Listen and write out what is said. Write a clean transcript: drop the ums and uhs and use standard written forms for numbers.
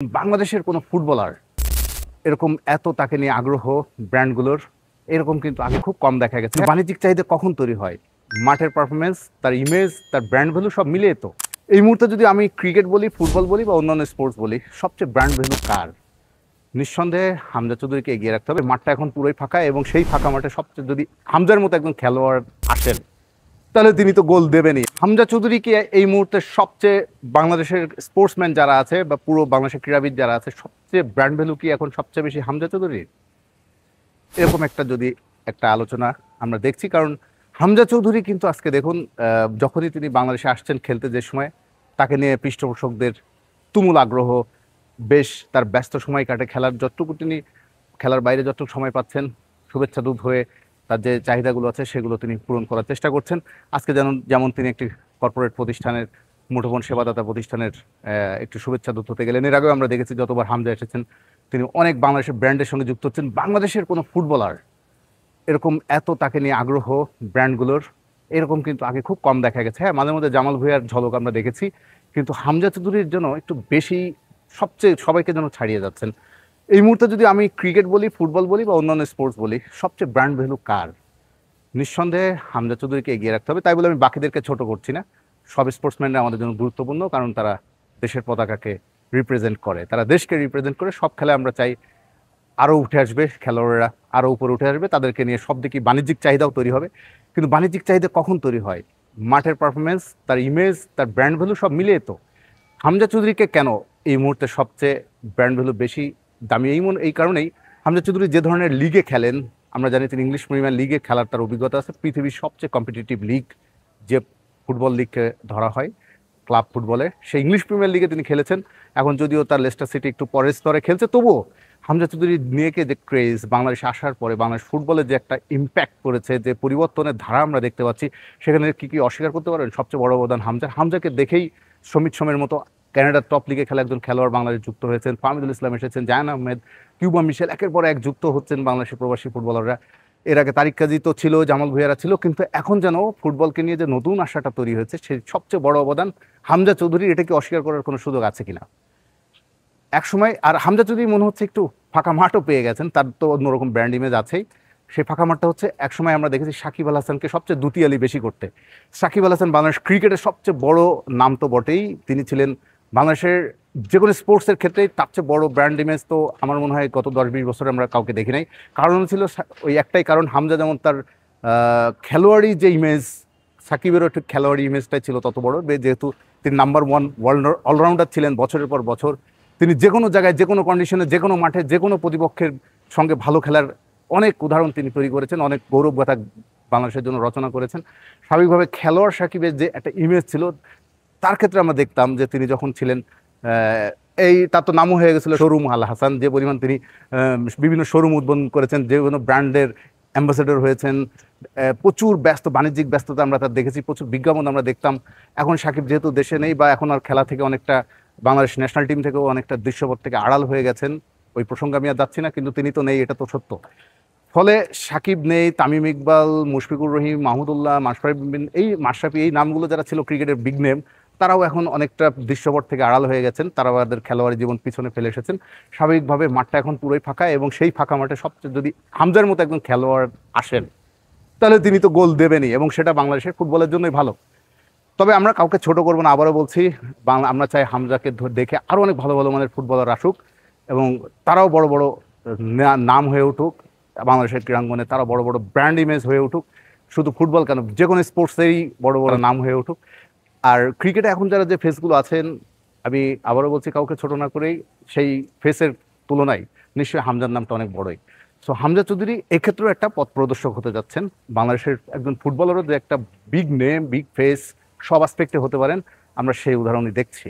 বাংলাদেশের কোনো ফুটবলার এরকম এত তাকে নিয়ে আগ্রহ ব্র্যান্ডগুলোর এরকম কিন্তু আগে খুব কম দেখা গেছে। বাণিজ্যিক চাহিদা কখন তৈরি হয়? মাঠের পারফরমেন্স, তার ইমেজ, তার ব্র্যান্ড ভ্যালু সব মিলিয়ে তো। এই মুহূর্তে যদি আমি ক্রিকেট বলি, ফুটবল বলি বা অন্যান্য স্পোর্টস বলি, সবচেয়ে ব্র্যান্ড ভ্যালু কার? নিঃসন্দেহে হামজা চৌধুরীকে এগিয়ে রাখতে হবে। মাঠটা এখন পুরোই ফাঁকা এবং সেই ফাঁকা মাঠে সবচেয়ে যদি হামজার মতো একজন খেলোয়াড় আসেন তাহলে তিনি তো গোল দেবেনই। হামজা চৌধুরীকে এই মুহূর্তে সবচেয়ে বাংলাদেশের স্পোর্টসম্যান যারা আছে বা পুরো বাংলাদেশের ক্রীড়াবিদ যারা আছে সবচেয়ে ব্র্যান্ড ভ্যালু কি এখন সবচেয়ে বেশি হামজা চৌধুরীর? এরকম একটা আলোচনা আমরা দেখছি। কারণ হামজা চৌধুরী কিন্তু আজকে দেখুন যখনই তিনি বাংলাদেশে আসছেন খেলতে, যে সময় তাকে নিয়ে পৃষ্ঠপোষকদের তুমুল আগ্রহ, বেশ তার ব্যস্ত সময় কাটে। যতটুকু তিনি খেলার বাইরে যতটুকু সময় পাচ্ছেন, শুভেচ্ছা দূত হয়ে তার যে চাহিদাগুলো আছে সেগুলো তিনি পূরণ করার চেষ্টা করছেন। আজকে যেমন তিনি একটি কর্পোরেট প্রতিষ্ঠানের, মুঠোফোন সেবাদাতা প্রতিষ্ঠানের একটু শুভেচ্ছা দূত হতে গেলেন। এর আগেও আমরা দেখেছি যতবার হামজা এসেছেন তিনি অনেক বাংলাদেশের ব্র্যান্ডের সঙ্গে যুক্ত হচ্ছেন। বাংলাদেশের কোনো ফুটবলার এরকম এত তাকে নিয়ে আগ্রহ ব্র্যান্ডগুলোর এরকম কিন্তু আগে খুব কম দেখা গেছে। হ্যাঁ, মাঝে মধ্যে জামাল ভুঁইয়ার ঝলক আমরা দেখেছি, কিন্তু হামজা চৌধুরীর জন্য একটু বেশি সবচেয়ে সবাইকে যেন ছাড়িয়ে যাচ্ছেন। এই মুহূর্তে যদি আমি ক্রিকেট বলি, ফুটবল বলি বা অন্যান্য স্পোর্টস বলি, সবচেয়ে ব্র্যান্ড ভ্যালু কার? নিঃসন্দেহে হামজা চৌধুরীকে এগিয়ে রাখতে হবে। তাই বলে আমি বাকিদেরকে ছোট করছি না। সব স্পোর্টসম্যানরা আমাদের জন্য গুরুত্বপূর্ণ, কারণ তারা দেশের পতাকাকে রিপ্রেজেন্ট করে, তারা দেশকে রিপ্রেজেন্ট করে। সব খেলায় আমরা চাই আরও উঠে আসবে খেলোয়াড়রা, আরও উপরে উঠে আসবে, তাদেরকে নিয়ে সব দিকে বাণিজ্যিক চাহিদাও তৈরি হবে। কিন্তু বাণিজ্যিক চাহিদা কখন তৈরি হয়? মাঠের পারফরমেন্স, তার ইমেজ, তার ব্র্যান্ড ভ্যালু সব মিলিয়ে তো। হামজা চৌধুরীকে কেন এই মুহূর্তে সবচেয়ে ব্র্যান্ড ভ্যালু বেশি দামি? এই কারণেই হামজা চৌধুরী যে ধরনের লিগে খেলেন, আমরা জানি তিনি ইংলিশ প্রিমিয়ার লিগে খেলার তার অভিজ্ঞতা আছে। পৃথিবীর সবচেয়ে কম্পিটিটিভ লিগ যে ফুটবল লিগকে ধরা হয় ক্লাব ফুটবলে, সেই ইংলিশ প্রিমিয়ার লিগে তিনি খেলেছেন। এখন যদিও তার লেস্টার সিটি একটু পরের স্তরে খেলছে, তবুও হামজা চৌধুরী নিয়েকে যে ক্রেজ, বাংলাদেশে আসার পরে বাংলাদেশ ফুটবলে যে একটা ইম্প্যাক্ট করেছে, যে পরিবর্তনের ধারা আমরা দেখতে পাচ্ছি, সেখানে কি অস্বীকার করতে পারবেন? সবচেয়ে বড় অবদান হামজাকে দেখেই সমিত সোমের মতো ক্যানাডার টপ লিগে খেলা একজন খেলোয়াড় বাংলাদেশ যুক্ত হয়েছেন, ফাহমিদুল ইসলাম এসেছেন, জায়ান আহমেদ, কিউবা মিশেল, একের পর এক যুক্ত হচ্ছেন বাংলাদেশের প্রবাসী ফুটবলাররা। এর আগে তারিক কাজী তো ছিল, জামাল ভুঁইয়ারা ছিল, কিন্তু এখন যেন ফুটবলকে নিয়ে যে নতুন আশাটা তৈরি হয়েছে, সেই সবচেয়ে বড় অবদান হামজা চৌধুরী। এটাকে অস্বীকার করার কোনো সুযোগ আছে কিনা একসময়? আর হামজা চৌধুরী মনে হচ্ছে একটু ফাঁকা মাঠও পেয়ে গেছেন, তার তো অন্যরকম ব্র্যান্ড ইমেজ আছেই। সেই ফাঁকা মাঠটা হচ্ছে একসময় আমরা দেখেছি সাকিব আল হাসানকে সবচেয়ে দুতিয়ালি বেশি করতে। সাকিব আল হাসান বাংলাদেশ ক্রিকেটের সবচেয়ে বড় নাম তো বটেই, তিনি ছিলেন বাংলাদেশের যে কোনো স্পোর্টসের ক্ষেত্রে তার চেয়ে বড় ব্র্যান্ড ইমেজ তো আমার মনে হয় গত 10-20 বছরে আমরা কাউকে দেখি নাই। কারণ ছিল ওই একটাই কারণ, হামজা যেমন তার খেলোয়াড়ি যে ইমেজ, সাকিবেরও ঠিক খেলোয়াড়ি ইমেজটাই ছিল তত বড়, যেহেতু তিনি নাম্বার 1 ওয়ার্ল্ড অলরাউন্ডার ছিলেন। বছরের পর বছর তিনি যে কোনো জায়গায়, যে কোনো কন্ডিশনে, যে কোনো মাঠে, যে কোনো প্রতিপক্ষের সঙ্গে ভালো খেলার অনেক উদাহরণ তিনি তৈরি করেছেন, অনেক গৌরবগাথা বাংলাদেশের জন্য রচনা করেছেন। স্বাভাবিকভাবে খেলোয়াড় সাকিবের যে একটা ইমেজ ছিল, তার ক্ষেত্রে আমরা দেখতাম যে তিনি যখন ছিলেন তার তো নামও হয়ে গেছিলো শোরুম আল হাসান। যে পরিমাণ তিনি বিভিন্ন শোরুম উদ্বোধন করেছেন, যে কোনো ব্র্যান্ডের অ্যাম্বাসেডর হয়েছেন, প্রচুর বাণিজ্যিক ব্যস্ততা আমরা তার দেখেছি, প্রচুর বিজ্ঞাপন আমরা দেখতাম। এখন সাকিব যেহেতু দেশে নেই বা এখন আর খেলা থেকে অনেকটা, বাংলাদেশ ন্যাশনাল টিম থেকেও অনেকটা দৃশ্যপট থেকে আড়াল হয়ে গেছেন, ওই প্রসঙ্গে আমি আর যাচ্ছি না, কিন্তু তিনি তো নেই, এটা তো সত্য। ফলে সাকিব নেই, তামিম ইকবাল, মুশফিকুর রহিম, মাহমুদুল্লাহ, মাশরাফি, এই নামগুলো যারা ছিল ক্রিকেটের বিগ নেম, তারাও এখন অনেকটা দৃশ্যপট থেকে আড়াল হয়ে গেছেন, তারা তাদের খেলোয়াড়ি জীবন পিছনে ফেলে এসেছেন। স্বাভাবিকভাবে মাঠটা এখন পুরোই ফাঁকা এবং সেই ফাঁকা মাঠে সবচেয়ে যদি হামজার মতো একজন খেলোয়াড় আসেন তাহলে তিনি তো গোল দেবেনই, এবং সেটা বাংলাদেশের ফুটবলের জন্যই ভালো। তবে আমরা কাউকে ছোট করবো না, আবারও বলছি, আমরা চাই হামজাকে দেখে আরও অনেক ভালো ভালো মানের ফুটবলার আসুক এবং তারাও বড় বড় নাম হয়ে উঠুক বাংলাদেশের ক্রীড়াঙ্গনে, তারা বড় বড় ব্র্যান্ড ইমেজ হয়ে উঠুক। শুধু ফুটবল কেন, যে কোনো স্পোর্টসেরই বড় বড় নাম হয়ে উঠুক। আর ক্রিকেটে এখন যারা যে ফেসগুলো আছেন, আমি আবারও বলছি, কাউকে ছোট না করেই সেই ফেসের তুলনায় নিশ্চয়ই হামজার নামটা অনেক বড়ই। সো হামজা চৌধুরী এক্ষেত্রেও একটা পথ প্রদর্শক হতে যাচ্ছেন। বাংলাদেশের একজন ফুটবলারও যে একটা বিগ নেম, বিগ ফেস, সব অ্যাসপেক্টে হতে পারেন, আমরা সেই উদাহরণই দেখছি।